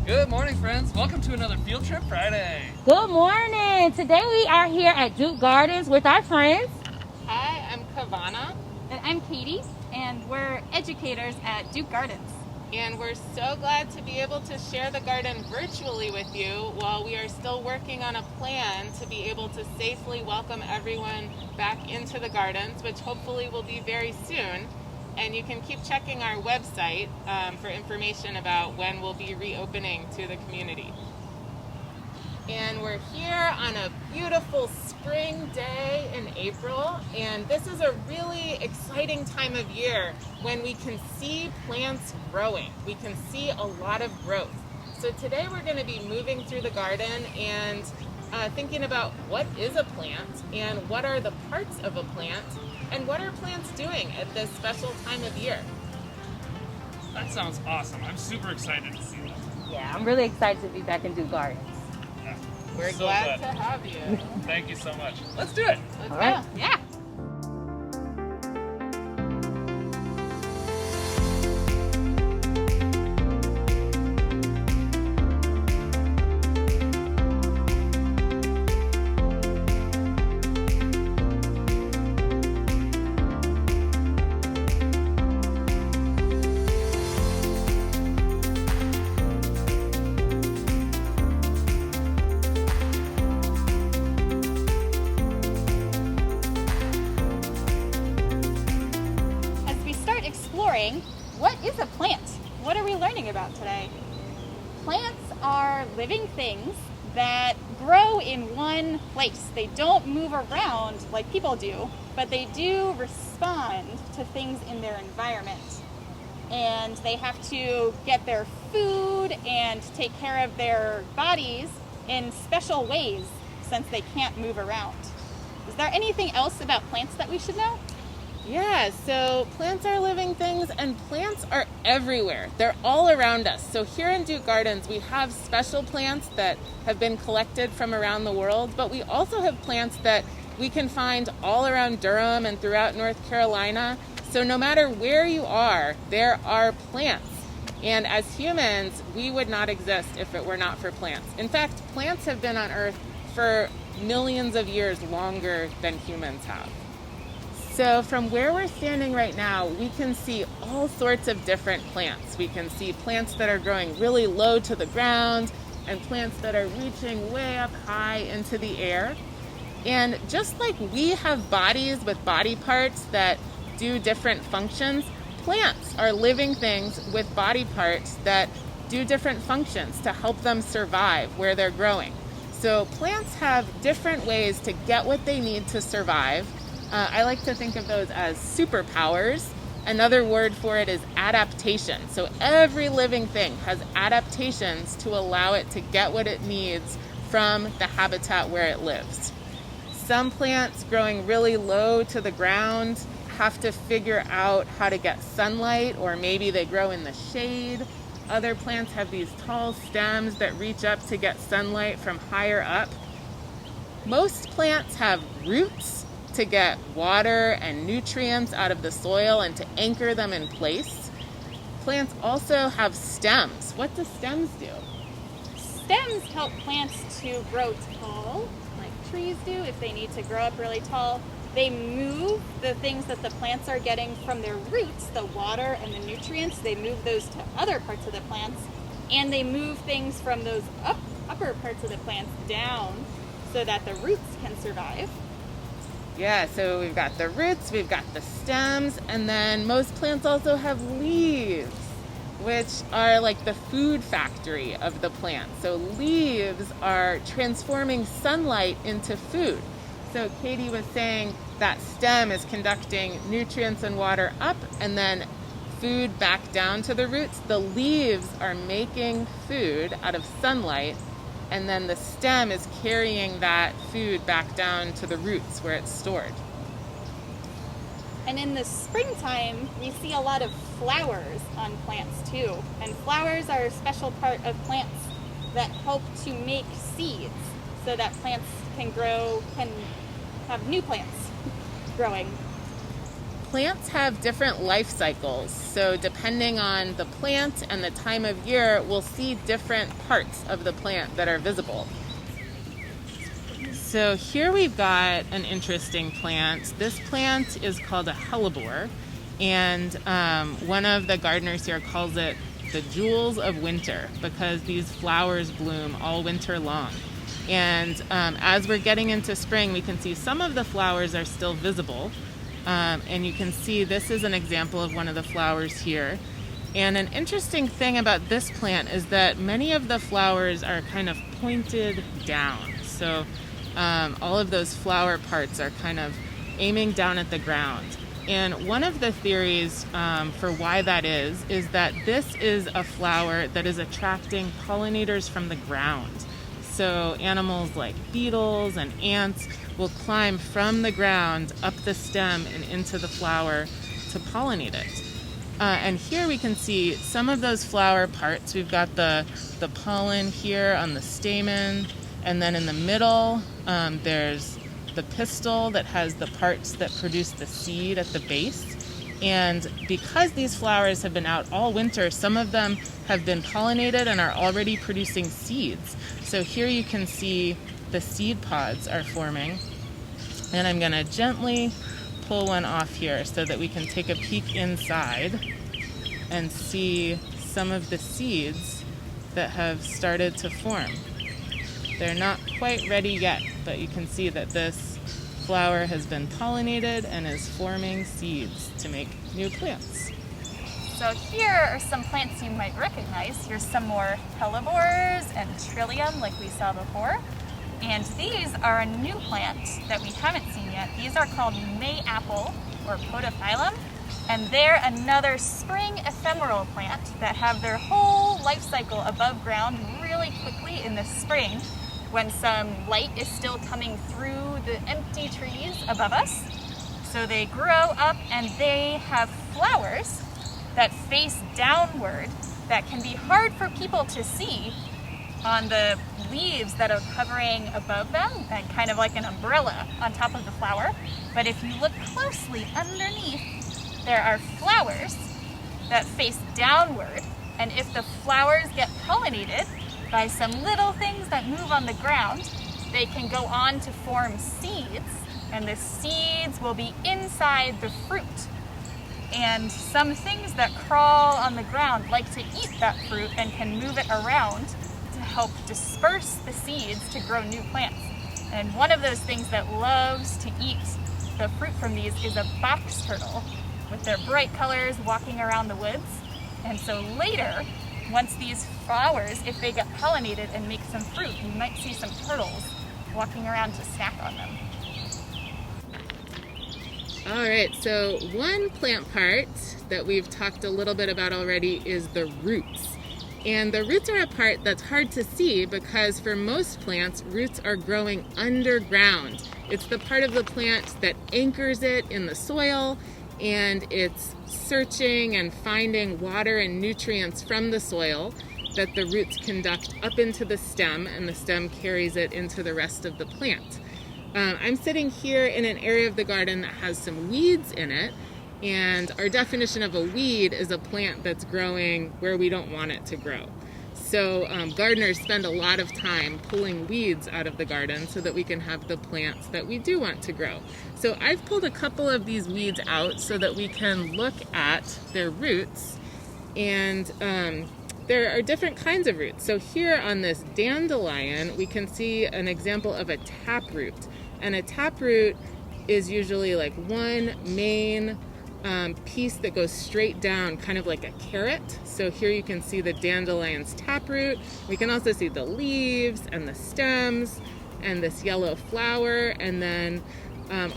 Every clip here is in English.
Good morning, friends. Welcome to another Field Trip Friday. Good morning. Today we are here at Duke Gardens with our friends. Hi, I'm Kavana. And I'm Katie, and we're educators at Duke Gardens. And we're so glad to be able to share the garden virtually with you while we are still working on a plan to be able to safely welcome everyone back into the gardens, which hopefully will be very soon. And you can keep checking our website for information about when we'll be reopening to the community. And we're here on a beautiful spring day in April, and this is a really exciting time of year when we can see plants growing. We can see a lot of growth. So today we're going to be moving through the garden and thinking about what is a plant and what are the parts of a plant and what are plants doing at this special time of year. That sounds awesome. I'm super excited to see that. Yeah, I'm really excited to be back in Duke Gardens. Yeah. We're So glad to have you. Thank you so much. Let's do it. Let's All right. go. Yeah. As we start exploring, what is a plant? What are we learning about today? Plants are living things that grow in one place. They don't move around like people do, but they do respond to things in their environment. And they have to get their food and take care of their bodies in special ways since they can't move around. Is there anything else about plants that we should know? Yeah, so plants are living things and plants are everywhere. They're all around us. So here in Duke Gardens, we have special plants that have been collected from around the world, but we also have plants that we can find all around Durham and throughout North Carolina. So no matter where you are, there are plants. And as humans, we would not exist if it were not for plants. In fact, plants have been on Earth for millions of years longer than humans have. So from where we're standing right now, we can see all sorts of different plants. We can see plants that are growing really low to the ground and plants that are reaching way up high into the air. And just like we have bodies with body parts that do different functions, plants are living things with body parts that do different functions to help them survive where they're growing. So plants have different ways to get what they need to survive. I like to think of those as superpowers. Another word for it is adaptation. So every living thing has adaptations to allow it to get what it needs from the habitat where it lives. Some plants growing really low to the ground have to figure out how to get sunlight, or maybe they grow in the shade. Other plants have these tall stems that reach up to get sunlight from higher up. Most plants have roots to get water and nutrients out of the soil and to anchor them in place. Plants also have stems. What do stems do? Stems help plants to grow tall, like trees do if they need to grow up really tall. They move the things that the plants are getting from their roots, the water and the nutrients, they move those to other parts of the plants, and they move things from those upper parts of the plants down so that the roots can survive. Yeah, so we've got the roots, we've got the stems, and then most plants also have leaves, which are like the food factory of the plant. So leaves are transforming sunlight into food. So Katie was saying that stem is conducting nutrients and water up and then food back down to the roots. The leaves are making food out of sunlight, and then the stem is carrying that food back down to the roots where it's stored. And in the springtime, we see a lot of flowers on plants too. And flowers are a special part of plants that help to make seeds so that plants can grow, can have new plants growing. plants have different life cycles. So depending on the plant and the time of year, we'll see different parts of the plant that are visible. So here we've got an interesting plant. This plant is called a Hellebore, and one of the gardeners here calls it the jewels of winter because these flowers bloom all winter long. And as we're getting into spring, we can see some of the flowers are still visible. And you can see this is an example of one of the flowers here. And an interesting thing about this plant is that many of the flowers are kind of pointed down. So all of those flower parts are kind of aiming down at the ground. And one of the theories for why that is that this is a flower that is attracting pollinators from the ground. So animals like beetles and ants will climb from the ground up the stem and into the flower to pollinate it. And here we can see some of those flower parts. We've got the pollen here on the stamen, and then in the middle there's the pistil that has the parts that produce the seed at the base. And because these flowers have been out all winter, some of them have been pollinated and are already producing seeds. So here you can see the seed pods are forming. And I'm going to gently pull one off here so that we can take a peek inside and see some of the seeds that have started to form. They're not quite ready yet, but you can see that this flower has been pollinated and is forming seeds to make new plants. So here are some plants you might recognize. Here's some more hellebores and trillium like we saw before. And these are a new plant that we haven't seen yet. These are called mayapple or podophyllum. And they're another spring ephemeral plant that have their whole life cycle above ground really quickly in the spring when some light is still coming through the empty trees above us. So they grow up and they have flowers that face downward that can be hard for people to see on the leaves that are covering above them and kind of like an umbrella on top of the flower. But if you look closely underneath, there are flowers that face downward, and if the flowers get pollinated by some little things that move on the ground, they can go on to form seeds, and the seeds will be inside the fruit. And some things that crawl on the ground like to eat that fruit and can move it around to help disperse the seeds to grow new plants. And one of those things that loves to eat the fruit from these is a box turtle with their bright colors walking around the woods. And so later, once these flowers, if they get pollinated and make some fruit, you might see some turtles walking around to snack on them. All right, so one plant part that we've talked a little bit about already is the roots. And the roots are a part that's hard to see because for most plants, roots are growing underground. It's the part of the plant that anchors it in the soil, and it's searching and finding water and nutrients from the soil that the roots conduct up into the stem, and the stem carries it into the rest of the plant. I'm sitting here in an area of the garden that has some weeds in it, and our definition of a weed is a plant that's growing where we don't want it to grow. So gardeners spend a lot of time pulling weeds out of the garden so that we can have the plants that we do want to grow. So I've pulled a couple of these weeds out so that we can look at their roots, and there are different kinds of roots. So here on this dandelion, we can see an example of a taproot. And a taproot is usually like one main piece that goes straight down, kind of like a carrot. So here you can see the dandelion's taproot. We can also see the leaves and the stems and this yellow flower. And then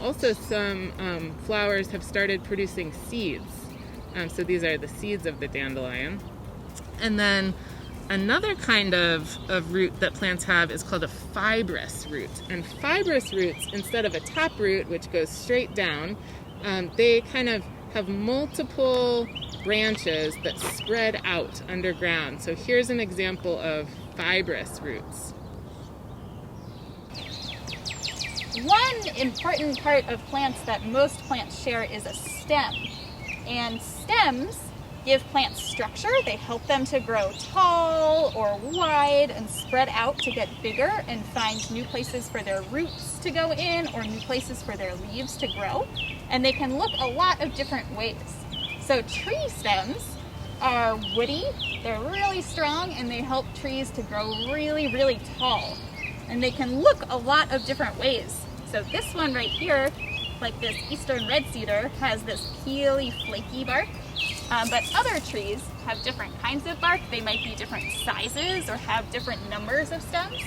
also some flowers have started producing seeds. So these are the seeds of the dandelion. And then another kind of root that plants have is called a fibrous root. And fibrous roots, instead of a taproot, which goes straight down, they kind of have multiple branches that spread out underground. So here's an example of fibrous roots. One important part of plants that most plants share is a stem. And stems give plants structure. They help them to grow tall or wide and spread out to get bigger and find new places for their roots to go in or new places for their leaves to grow. And they can look a lot of different ways. So tree stems are woody, they're really strong, and they help trees to grow really, really tall. And they can look a lot of different ways. So this one right here, like this eastern red cedar, has this peely, flaky bark. But other trees have different kinds of bark. They might be different sizes or have different numbers of stems.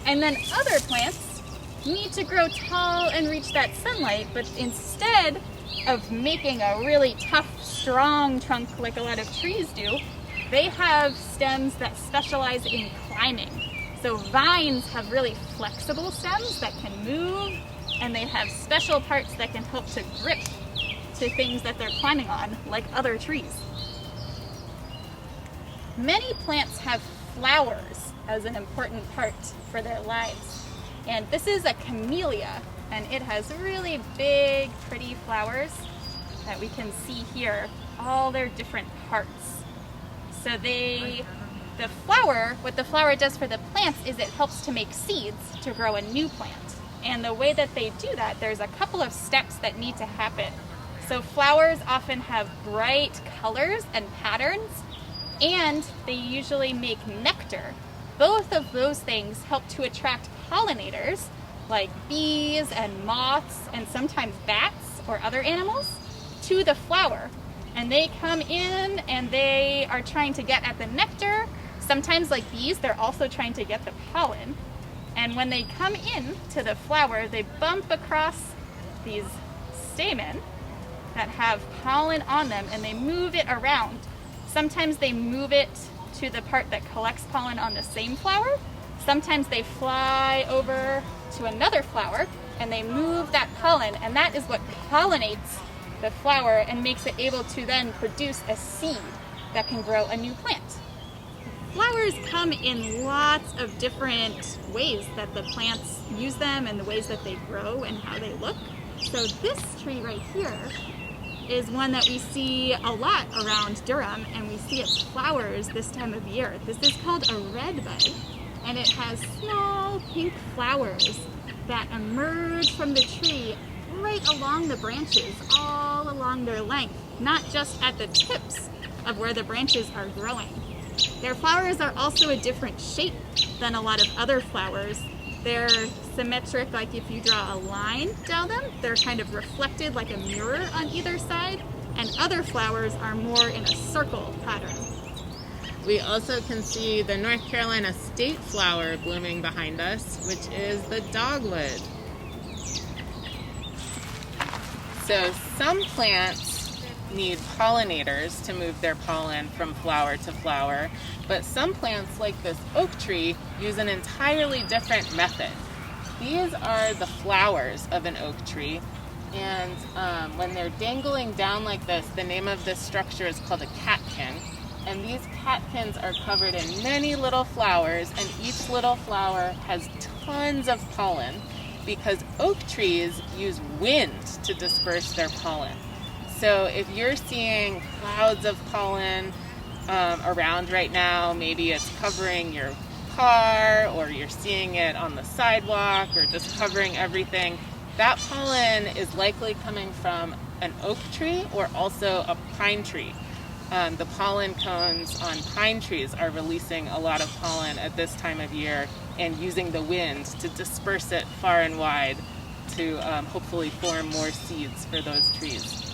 And then other plants need to grow tall and reach that sunlight, but instead of making a really tough, strong trunk like a lot of trees do, they have stems that specialize in climbing. So vines have really flexible stems that can move, and they have special parts that can help to grip to things that they're climbing on, like other trees. Many plants have flowers as an important part for their lives. And this is a camellia, and it has really big, pretty flowers that we can see here, all their different parts. So what the flower does for the plants is it helps to make seeds to grow a new plant. And the way that they do that, there's a couple of steps that need to happen. So flowers often have bright colors and patterns, and they usually make nectar. Both of those things help to attract pollinators, like bees and moths and sometimes bats or other animals, to the flower. And they come in and they are trying to get at the nectar. Sometimes, like bees, they're also trying to get the pollen. And when they come in to the flower, they bump across these stamen that have pollen on them, and they move it around. Sometimes they move it to the part that collects pollen on the same flower. Sometimes they fly over to another flower and they move that pollen, and that is what pollinates the flower and makes it able to then produce a seed that can grow a new plant. Flowers come in lots of different ways that the plants use them and the ways that they grow and how they look. So this tree right here is one that we see a lot around Durham, and we see its flowers this time of year. This is called a redbud, and it has small pink flowers that emerge from the tree right along the branches, all along their length, not just at the tips of where the branches are growing. Their flowers are also a different shape than a lot of other flowers. They're symmetric, like if you draw a line down them, they're kind of reflected like a mirror on either side, and other flowers are more in a circle pattern. We also can see the North Carolina state flower blooming behind us, which is the dogwood. So some plants need pollinators to move their pollen from flower to flower, but some plants, like this oak tree, use an entirely different method. These are the flowers of an oak tree, and when they're dangling down like this, the name of this structure is called a catkin, and these catkins are covered in many little flowers, and each little flower has tons of pollen because oak trees use wind to disperse their pollen. So if you're seeing clouds of pollen around right now, maybe it's covering your car, or you're seeing it on the sidewalk, or just covering everything, that pollen is likely coming from an oak tree or also a pine tree. The pollen cones on pine trees are releasing a lot of pollen at this time of year and using the wind to disperse it far and wide to hopefully form more seeds for those trees.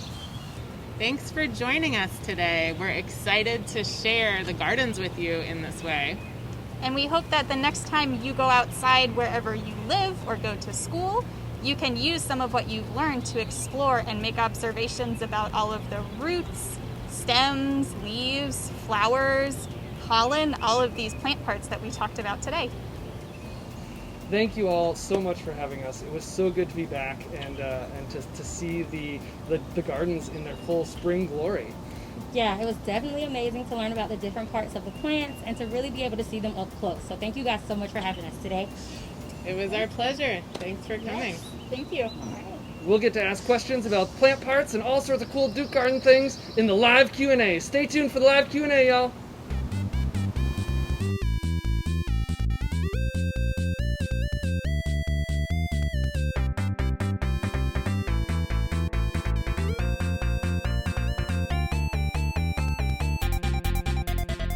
Thanks for joining us today. We're excited to share the gardens with you in this way. And we hope that the next time you go outside wherever you live or go to school, you can use some of what you've learned to explore and make observations about all of the roots, stems, leaves, flowers, pollen, all of these plant parts that we talked about today. Thank you all so much for having us. It was so good to be back and to see the gardens in their full spring glory. Yeah, it was definitely amazing to learn about the different parts of the plants and to really be able to see them up close. So thank you guys so much for having us today. It was our pleasure. Thanks for coming. Yes. Thank you. We'll get to ask questions about plant parts and all sorts of cool Duke Garden things in the live Q&A. Stay tuned for the live Q&A, y'all.